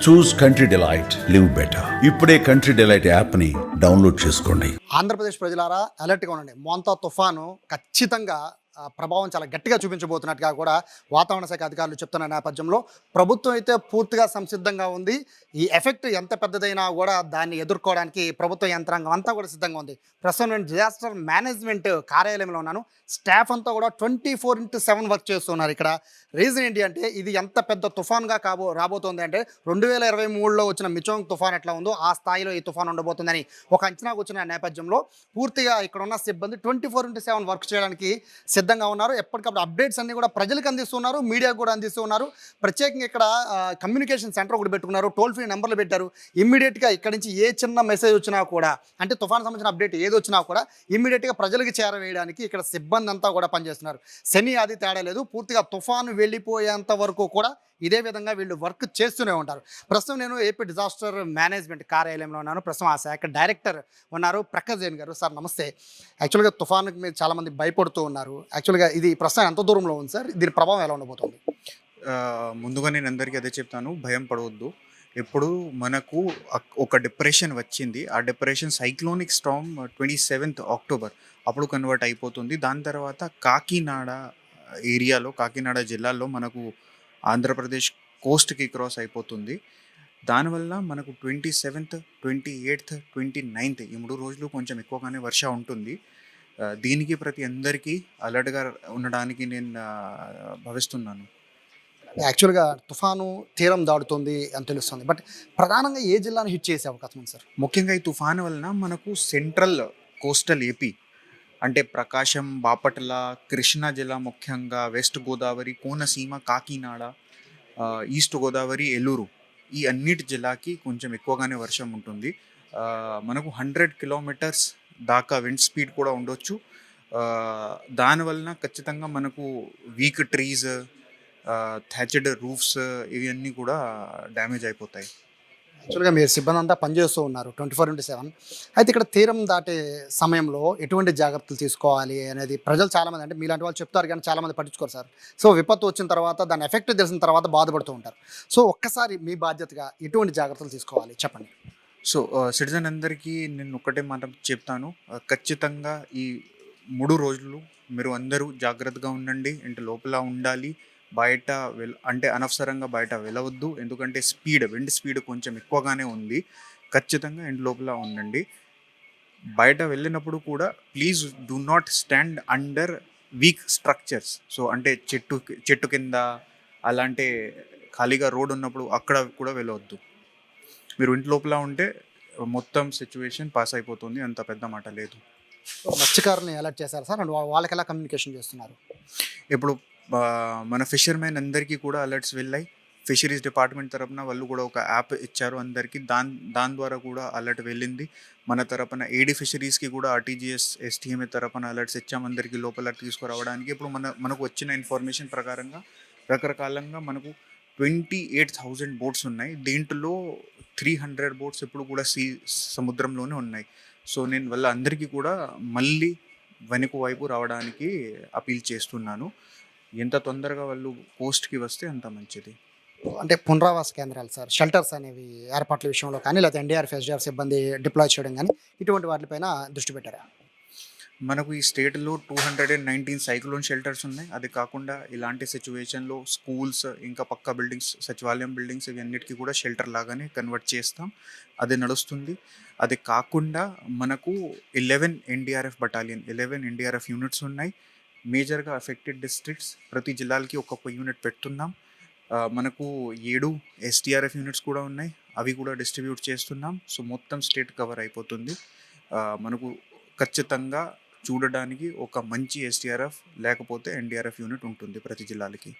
చూస్ country delight live better. ఇప్పుడే country delight app ని download చేసుకోండి. ఆంధ్రప్రదేశ్ ప్రజలారా అలర్ట్గా ఉండండి. మోంతా తుఫాను ఖచ్చితంగా ప్రభావం చాలా గట్టిగా చూపించబోతున్నట్టుగా కూడా వాతావరణ శాఖ అధికారులు చెప్తున్న నేపథ్యంలో ప్రభుత్వం అయితే పూర్తిగా సంసిద్ధంగా ఉంది. ఈ ఎఫెక్ట్ ఎంత పెద్దదైనా కూడా దాన్ని ఎదుర్కోవడానికి ప్రభుత్వ యంత్రాంగం అంతా కూడా సిద్ధంగా ఉంది. ప్రస్తుతం నేను డిజాస్టర్ మేనేజ్మెంట్ కార్యాలయంలో ఉన్నాను. స్టాఫ్ అంతా కూడా 24/7 వర్క్ చేస్తున్నారు. ఇక్కడ రీజన్ ఏంటి అంటే ఇది ఎంత పెద్ద తుఫాన్గా రాబోతోంది అంటే 2023లో వచ్చిన మిచోంగ్ తుఫాన్ ఎట్లా ఉందో ఆ స్థాయిలో ఈ తుఫాన్ ఉండబోతుందని ఒక అంచనాకు వచ్చిన నేపథ్యంలో పూర్తిగా ఇక్కడ ఉన్న సిబ్బంది 24/7 వర్క్ చేయడానికి సిద్ధంగా ఉన్నారు. ఎప్పటికప్పుడు అప్డేట్స్ అన్ని కూడా ప్రజలకు అందిస్తున్నారు, మీడియాకు కూడా అందిస్తున్నారు. ప్రత్యేకంగా ఇక్కడ కమ్యూనికేషన్ సెంటర్ ఒకటి పెట్టుకున్నారు, టోల్ ఫ్రీ నెంబర్లు పెట్టారు. ఇమ్మీడియట్గా ఇక్కడ నుంచి ఏ చిన్న మెసేజ్ వచ్చినా కూడా, అంటే తుఫాన్ సంబంధించిన అప్డేట్ ఏది వచ్చినా కూడా ఇమ్మీడియట్గా ప్రజలకు చేరవేయడానికి ఇక్కడ సిబ్బంది అంతా కూడా పనిచేస్తున్నారు. శని ఆది తేడా లేదు. పూర్తిగా తుఫాను వెళ్ళిపోయేంత వరకు కూడా ఇదే విధంగా వీళ్ళు వర్క్ చేస్తూనే ఉంటారు. ప్రస్తుతం నేను ఏపీ డిజాస్టర్ మేనేజ్మెంట్ కార్యాలయంలో ఉన్నాను. ప్రస్తుతం ఆ శాఖ డైరెక్టర్ ఉన్నారు ప్రకాష్ జైన్ గారు. సార్ నమస్తే. యాక్చువల్గా తుఫానుకి మీరు చాలామంది భయపడుతూ ఉన్నారు. యాక్చువల్గా ఇది ప్రస్తుతం ఎంత దూరంలో ఉంది సార్? దీని ప్రభావం ఎలా ఉండబోతుంది? ముందుగా నేను అందరికీ అదే చెప్తాను, భయం పడవద్దు. ఎప్పుడు మనకు ఒక డిప్రెషన్ వచ్చింది, ఆ depression cyclonic Storm 27th October అప్పుడు కన్వర్ట్ అయిపోతుంది. దాని తర్వాత కాకినాడ ఏరియాలో, కాకినాడ జిల్లాలో మనకు ఆంధ్రప్రదేశ్ కోస్ట్కి క్రాస్ అయిపోతుంది. దానివల్ల మనకు 27th, 28th, 29th ఈ 3 రోజులు కొంచెం ఎక్కువగానే వర్ష ఉంటుంది. దీనికి ప్రతి అందరికీ అలర్ట్గా ఉండడానికి నేను భావిస్తున్నాను. యాక్చువల్గా తుఫాను తీరం దాడుతుంది అని తెలుస్తుంది. బట్ ప్రధానంగా ఏ జిల్లాను హిట్ చేసే అవకాశం ఉంది సార్? ముఖ్యంగా ఈ తుఫాను వలన మనకు సెంట్రల్ కోస్టల్ ఏపీ అంటే ప్రకాశం, బాపట్ల, కృష్ణా జిల్లా, ముఖ్యంగా వెస్ట్ గోదావరి, కోనసీమ, కాకినాడ, ఈస్ట్ గోదావరి, ఏలూరు, ఈ అన్నిటి జిల్లాకి కొంచెం ఎక్కువగానే వర్షం ఉంటుంది. మనకు 100 kilometers దాకా విండ్ స్పీడ్ కూడా ఉండొచ్చు. దానివలన ఖచ్చితంగా మనకు వీక్ ట్రీస్, థ్యాచెడ్ రూఫ్స్ ఇవన్నీ కూడా డ్యామేజ్ అయిపోతాయి. యాక్చువల్గా మీరు సిబ్బంది అంతా పనిచేస్తూ ఉన్నారు 24/7. అయితే ఇక్కడ తీరం దాటే సమయంలో ఎటువంటి జాగ్రత్తలు తీసుకోవాలి అనేది ప్రజలు చాలామంది, అంటే మీలాంటి వాళ్ళు చెప్తారు కానీ చాలామంది పట్టించుకోరు సార్. సో విపత్తు వచ్చిన తర్వాత దాని ఎఫెక్ట్ తెలిసిన తర్వాత బాధపడుతూ ఉంటారు. సో ఒక్కసారి మీ బాధ్యతగా ఎటువంటి జాగ్రత్తలు తీసుకోవాలి చెప్పండి. సో సిటిజన్ అందరికీ నేను ఒక్కటే మాట చెప్తాను, ఖచ్చితంగా ఈ 3 రోజులు మీరు అందరూ జాగ్రత్తగా ఉండండి. ఇంటి లోపల ఉండాలి. బయట అంటే అనవసరంగా బయట వెళ్ళవద్దు. ఎందుకంటే విండ్ స్పీడ్ కొంచెం ఎక్కువగానే ఉంది. ఖచ్చితంగా ఇంటి లోపల ఉండండి. బయట వెళ్ళినప్పుడు కూడా please do not stand under week structures. So అంటే చెట్టు కింద, అలాంటి ఖాళీగా రోడ్ ఉన్నప్పుడు అక్కడ కూడా వెళ్ళవద్దు. మీరు ఇంటి లోపల ఉంటే మొత్తం సిచ్యువేషన్ పాస్ అయిపోతుంది. అంత పెద్ద మాట లేదు. మత్స్యకారుని అలర్ట్ చేశారు సార్, అండ్ వాళ్ళకి ఎలా కమ్యూనికేషన్ చేస్తున్నారు? ఇప్పుడు మన ఫిషర్మెన్ అందరికీ కూడా అలర్ట్స్ వెళ్ళాయి. ఫిషరీస్ డిపార్ట్మెంట్ తరపున వాళ్ళు కూడా ఒక యాప్ ఇచ్చారు అందరికీ. దాని ద్వారా కూడా అలర్ట్ వెళ్ళింది. మన తరపున ఏడీ ఫిషరీస్కి కూడా ఆర్టీజీఎస్ ఎస్టీఎంఏ తరపున అలర్ట్స్ ఇచ్చాం అందరికీ లోపల తీసుకురావడానికి. ఇప్పుడు మనకు వచ్చిన ఇన్ఫర్మేషన్ ప్రకారంగా రకరకాలంగా మనకు 28,000 బోట్స్ ఉన్నాయి. దీంట్లో 300 బోట్స్ ఇప్పుడు కూడా సముద్రంలోనే ఉన్నాయి. సో నేను వాళ్ళందరికీ కూడా మళ్ళీ వెనుక వైపు రావడానికి అపీల్ చేస్తున్నాను. ఎంత తొందరగా వాళ్ళు కోస్ట్కి వస్తే అంత మంచిది. అంటే పునరావాస కేంద్రాలు సార్, షెల్టర్స్ అనేవి ఏర్పాట్ల విషయంలో కానీ, లేకపోతే ఎన్డీఆర్ఎఫ్, ఎస్డీఆర్ఎఫ్ సిబ్బంది డిప్లాయ్ చేయడం కానీ, ఇటువంటి వాటిపైన దృష్టి పెట్టారా? మనకు ఈ స్టేట్లో 219 సైక్లోన్ షెల్టర్స్ ఉన్నాయి. అది కాకుండా ఇలాంటి సిచ్యువేషన్లో స్కూల్స్, ఇంకా పక్క బిల్డింగ్స్, సచివాలయం బిల్డింగ్స్ ఇవన్నిటికీ కూడా షెల్టర్ లాగానే కన్వర్ట్ చేస్తాం. అది నడుస్తుంది. అది కాకుండా మనకు 11 ఎన్డీఆర్ఎఫ్ బటాలియన్, 11 ఎన్డీఆర్ఎఫ్ యూనిట్స్ ఉన్నాయి. మేజర్గా అఫెక్టెడ్ డిస్ట్రిక్ట్స్ ప్రతి జిల్లాలకి ఒక్కొక్క యూనిట్ పెడుతున్నాం. మనకు 7 ఎస్టీఆర్ఎఫ్ యూనిట్స్ కూడా ఉన్నాయి. అవి కూడా డిస్ట్రిబ్యూట్ చేస్తున్నాం. సో మొత్తం స్టేట్ కవర్ అయిపోతుంది. మనకు ఖచ్చితంగా చూడడానికి ఒక మంచి ఎస్టీఆర్ఎఫ్ లేకపోతే ఎన్డీఆర్ఎఫ్ యూనిట్ ఉంటుంది ప్రతి జిల్లాలకి.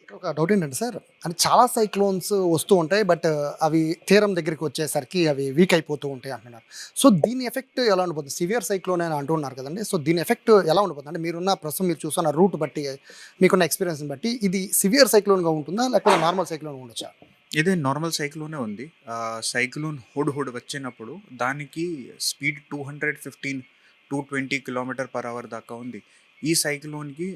ఇక్కడ ఒక డౌట్ ఏంటంటే సార్, అంటే చాలా సైక్లోన్స్ వస్తూ ఉంటాయి, బట్ అవి తీరం దగ్గరికి వచ్చేసరికి అవి వీక్ అయిపోతూ ఉంటాయి అంటున్నారు. సో దీని ఎఫెక్ట్ ఎలా ఉండిపోతుంది? సివియర్ సైక్లోన్ అని అంటున్నారు కదండి. సో దీని ఎఫెక్ట్ ఎలా ఉండిపోతుంది? అంటే మీరు చూస్తున్న రూట్ బట్టి, మీకున్న ఎక్స్పీరియన్స్ని బట్టి ఇది సివియర్ సైక్లోన్గా ఉంటుందా లేకపోతే నార్మల్ సైక్లోన్ ఉండొచ్చా? ఇదే నార్మల్ సైక్లోనే ఉంది. సైక్లోన్ హుడ్ వచ్చినప్పుడు దానికి స్పీడ్ 215-220 km/h దాకా ఉంది. ఈ సైక్లోన్కి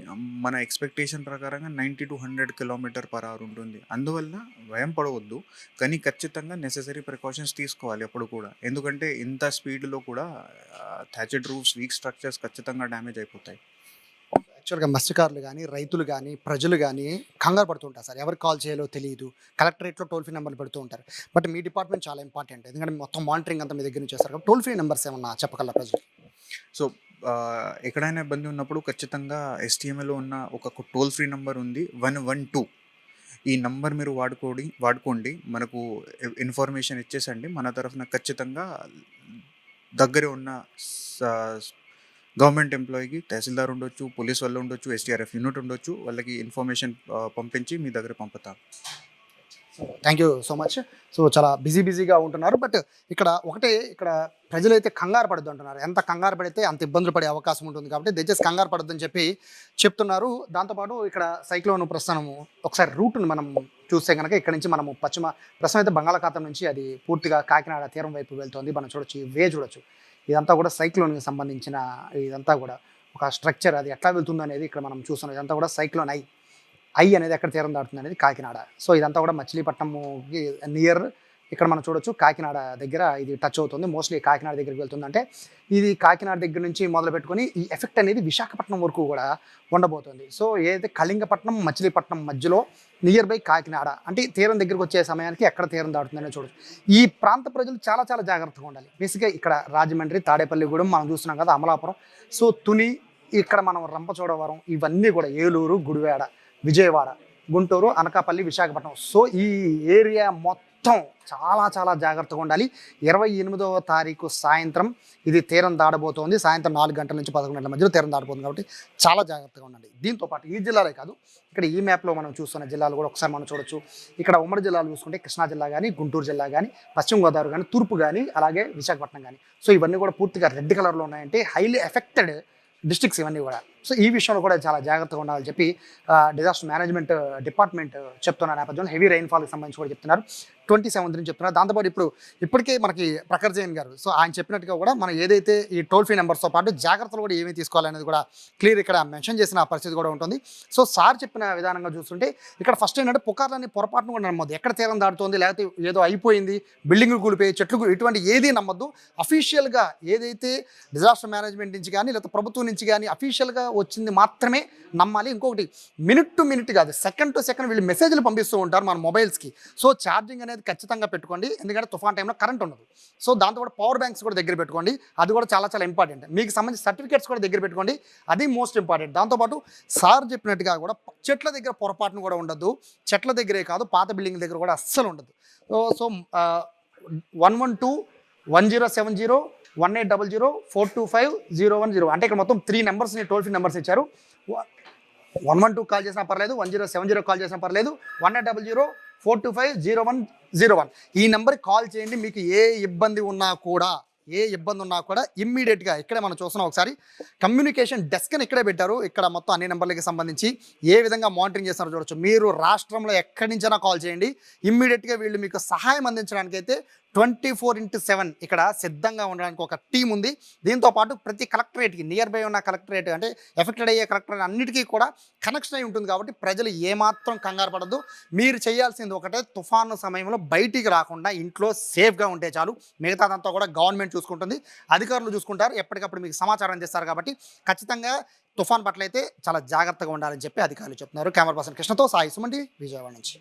మన ఎక్స్పెక్టేషన్ ప్రకారంగా 90 to 100 km/h ఉంటుంది. అందువల్ల భయం పడవద్దు, కానీ ఖచ్చితంగా నెసెసరీ ప్రికాషన్స్ తీసుకోవాలి అప్పుడు కూడా. ఎందుకంటే ఇంత స్పీడ్లో కూడా థ్యాచెడ్ రూఫ్స్, వీక్ స్ట్రక్చర్స్ ఖచ్చితంగా డ్యామేజ్ అయిపోతాయి. యాక్చువల్గా మత్స్యకారులు కానీ, రైతులు కానీ, ప్రజలు కానీ కంగారు పడుతూ ఉంటారు సార్. ఎవరికి కాల్ చేయాలో తెలియదు. కలెక్టరేట్లో టోల్ ఫ్రీ నెంబర్లు పెడుతూ ఉంటారు. బట్ మీ డిపార్ట్మెంట్ చాలా ఇంపార్టెంట్, ఎందుకంటే మొత్తం మానిటరింగ్ అంతా మీ దగ్గర నుంచి చేస్తారు. టోల్ ఫ్రీ నెంబర్స్ ఏమన్నా చెప్పగలరా ప్రజలు? సో ఎక్కడైనా ఇబ్బంది ఉన్నప్పుడు ఖచ్చితంగా ఎస్టీఎంఏలో ఉన్న ఒక టోల్ ఫ్రీ నెంబర్ ఉంది, 112. ఈ నంబర్ మీరు వాడుకోండి, మనకు ఇన్ఫర్మేషన్ ఇచ్చేసండి. మన తరఫున ఖచ్చితంగా దగ్గరే ఉన్న గవర్నమెంట్ ఎంప్లాయీకి, తహసీల్దార్ ఉండొచ్చు, పోలీస్ వాళ్ళు ఉండొచ్చు, ఎస్టీఆర్ఎఫ్ యూనిట్ ఉండొచ్చు, వాళ్ళకి ఇన్ఫర్మేషన్ పంపించి మీ దగ్గర పంపుతాం. Thank you so much. So చాలా బిజీగా ఉంటున్నారు. బట్ ఇక్కడ ప్రజలైతే కంగారు పడద్దు అంటున్నారు. ఎంత కంగారు పడితే అంత ఇబ్బందులు పడే అవకాశం ఉంటుంది, కాబట్టి దయచేసి కంగారు పడద్దని చెప్పి చెప్తున్నారు. దాంతోపాటు ఇక్కడ సైక్లోన్ ప్రస్థానము ఒకసారి రూట్ని మనం చూస్తే కనుక ఇక్కడ నుంచి మనము ప్రస్తుతం అయితే బంగాళాఖాతం నుంచి అది పూర్తిగా కాకినాడ తీరం వైపు వెళ్తుంది. మనం చూడొచ్చు, ఈ వే చూడొచ్చు. ఇదంతా కూడా సైక్లోన్కి సంబంధించిన ఇదంతా కూడా ఒక స్ట్రక్చర్, అది ఎట్లా వెళ్తుందో అనేది ఇక్కడ మనం చూస్తున్నాం. ఇదంతా కూడా సైక్లోన్ ఐ అనేది ఎక్కడ తీరం దాటుతుంది అనేది కాకినాడ. సో ఇదంతా కూడా మచిలీపట్నంకి నియర్ ఇక్కడ మనం చూడొచ్చు. కాకినాడ దగ్గర ఇది టచ్ అవుతుంది. మోస్ట్లీ కాకినాడ దగ్గరికి వెళ్తుందంటే ఇది కాకినాడ దగ్గర నుంచి మొదలు పెట్టుకొని ఈ ఎఫెక్ట్ అనేది విశాఖపట్నం వరకు కూడా ఉండబోతుంది. సో ఏదైతే కళింగపట్నం, మచిలీపట్నం మధ్యలో నియర్ బై కాకినాడ అంటే తీరం దగ్గరికి వచ్చే సమయానికి ఎక్కడ తీరం దాటుతుందనే చూడొచ్చు. ఈ ప్రాంత ప్రజలు చాలా చాలా జాగ్రత్తగా ఉండాలి. బేసిక్గా ఇక్కడ రాజమండ్రి, తాడేపల్లిగూడెం మనం చూస్తున్నాం కదా, అమలాపురం, సో తుని, ఇక్కడ మనం రంపచోడవరం, ఇవన్నీ కూడా ఏలూరు, గుడివాడ, విజయవాడ, గుంటూరు, అనకాపల్లి, విశాఖపట్నం. సో ఈ ఏరియా మొత్తం చాలా చాలా జాగ్రత్తగా ఉండాలి. 28వ తారీఖు సాయంత్రం ఇది తీరం దాడబోతోంది. సాయంత్రం 4 గంటల నుంచి 11 గంటల మధ్యలో తీరం దాడబోతుంది, కాబట్టి చాలా జాగ్రత్తగా ఉండండి. దీంతోపాటు ఈ జిల్లాలే కాదు, ఇక్కడ ఈ మ్యాప్లో మనం చూస్తున్న జిల్లాలు కూడా ఒకసారి మనం చూడొచ్చు. ఇక్కడ ఉమ్మడి జిల్లాలు చూసుకుంటే కృష్ణా జిల్లా కానీ, గుంటూరు జిల్లా కానీ, పశ్చిమ గోదావరి కానీ, తూర్పు కానీ, అలాగే విశాఖపట్నం కానీ. సో ఇవన్నీ కూడా పూర్తిగా రెడ్ కలర్లో ఉన్నాయంటే హైలీ ఎఫెక్టెడ్ డిస్ట్రిక్ట్స్ ఇవన్నీ కూడా. సో ఈ విషయంలో కూడా చాలా జాగ్రత్తగా ఉండాలని చెప్పి డిజాస్టర్ మేనేజ్మెంట్ డిపార్ట్మెంట్ చెప్తున్న నేపథ్యంలో హెవీ రైన్ఫాల్కి సంబంధించి కూడా చెప్తున్నారు. 27 నుంచి చెప్తున్నారు. దాంతోపాటు ఇప్పటికే మనకి ప్రఖర్ జైన్ గారు సో ఆయన చెప్పినట్టుగా కూడా మనం ఏదైతే ఈ టోల్ ఫ్రీ నెంబర్స్తో పాటు జాగ్రత్తలు కూడా ఏమేమి తీసుకోవాలనేది కూడా క్లియర్ ఇక్కడ మెన్షన్ చేసిన పరిస్థితి కూడా ఉంటుంది. సో సార్ చెప్పిన విధానంగా చూస్తుంటే ఇక్కడ ఫస్ట్ ఏంటంటే పుకార్లన్నీ పొరపాటును కూడా నమ్మొద్దు. ఎక్కడ తీరం దాటుతుంది, లేకపోతే ఏదో అయిపోయింది, బిల్డింగ్లు కూలిపోయి, చెట్లు ఇటువంటి ఏది నమ్మొద్దు. అఫీషియల్గా ఏదైతే డిజాస్టర్ మేనేజ్మెంట్ నుంచి కానీ లేకపోతే ప్రభుత్వం నుంచి కానీ అఫీషియల్గా వచ్చింది మాత్రమే నమ్మాలి. ఇంకొకటి మినిట్ టు మినిట్ కాదు, సెకండ్ టు సెకండ్ వీళ్ళు మెసేజ్లు పంపిస్తూ ఉంటారు మన మొబైల్స్కి. సో ఛార్జింగ్ అనేది ఖచ్చితంగా పెట్టుకోండి, ఎందుకంటే తుఫాన్ టైంలో కరెంట్ ఉండదు. సో దాంతో కూడా పవర్ బ్యాంక్స్ కూడా దగ్గర పెట్టుకోండి, అది కూడా చాలా చాలా ఇంపార్టెంట్. మీకు సంబంధించిన సర్టిఫికేట్స్ కూడా దగ్గర పెట్టుకోండి, అది మోస్ట్ ఇంపార్టెంట్. దాంతోపాటు సార్ చెప్పినట్టుగా కూడా చెట్ల దగ్గర పొరపాటును కూడా ఉండద్దు. చెట్ల దగ్గరే కాదు, పాత బిల్డింగ్ దగ్గర కూడా అస్సలు ఉండదు. సో 112 1070 1800 425 010 అంటే ఇక్కడ మొత్తం 3 నెంబర్స్ని టోల్ ఫ్రీ నెంబర్స్ ఇచ్చారు. 112 కాల్ చేసినా పర్లేదు, 1070 కాల్ చేసినా పర్లేదు, 1800 425 0101 ఈ నెంబర్కి కాల్ చేయండి. మీకు ఏ ఇబ్బంది ఉన్నా కూడా ఇమ్మీడియట్గా ఇక్కడే మనం చూస్తున్నాం. ఒకసారి కమ్యూనికేషన్ డెస్క్ అని ఇక్కడే పెట్టారు. ఇక్కడ మొత్తం అన్ని నెంబర్లకి సంబంధించి ఏ విధంగా మానిటరింగ్ చేస్తారో చూడొచ్చు. మీరు రాష్ట్రంలో ఎక్కడి నుంచైనా కాల్ చేయండి, ఇమ్మీడియట్గా వీళ్ళు మీకు సహాయం అందించడానికి అయితే 24/7 ఇక్కడ సిద్ధంగా ఉండడానికి ఒక టీం ఉంది. దీంతో పాటు ప్రతి కలెక్టరేట్కి నియర్ బై ఉన్న కలెక్టరేట్ అంటే ఎఫెక్టెడ్ అయ్యే కలెక్టరేట్ అన్నిటికీ కూడా కనెక్షన్ అయి ఉంటుంది. కాబట్టి ప్రజలు ఏమాత్రం కంగారు పడద్దు. మీరు చేయాల్సింది ఒకటే, తుఫాను సమయంలో బయటికి రాకుండా ఇంట్లో సేఫ్గా ఉంటే చాలు. మిగతాదంతా కూడా గవర్నమెంట్ చూసుకుంటుంది, అధికారులు చూసుకుంటారు, ఎప్పటికప్పుడు మీకు సమాచారం అందిస్తారు. కాబట్టి ఖచ్చితంగా తుఫాన్ పట్ల అయితే చాలా జాగ్రత్తగా ఉండాలని చెప్పి అధికారులు చెప్తున్నారు. కెమెరా పర్సన్ కృష్ణతో సాయి సుమన్ టీవీ, విజయవాడ నుంచి.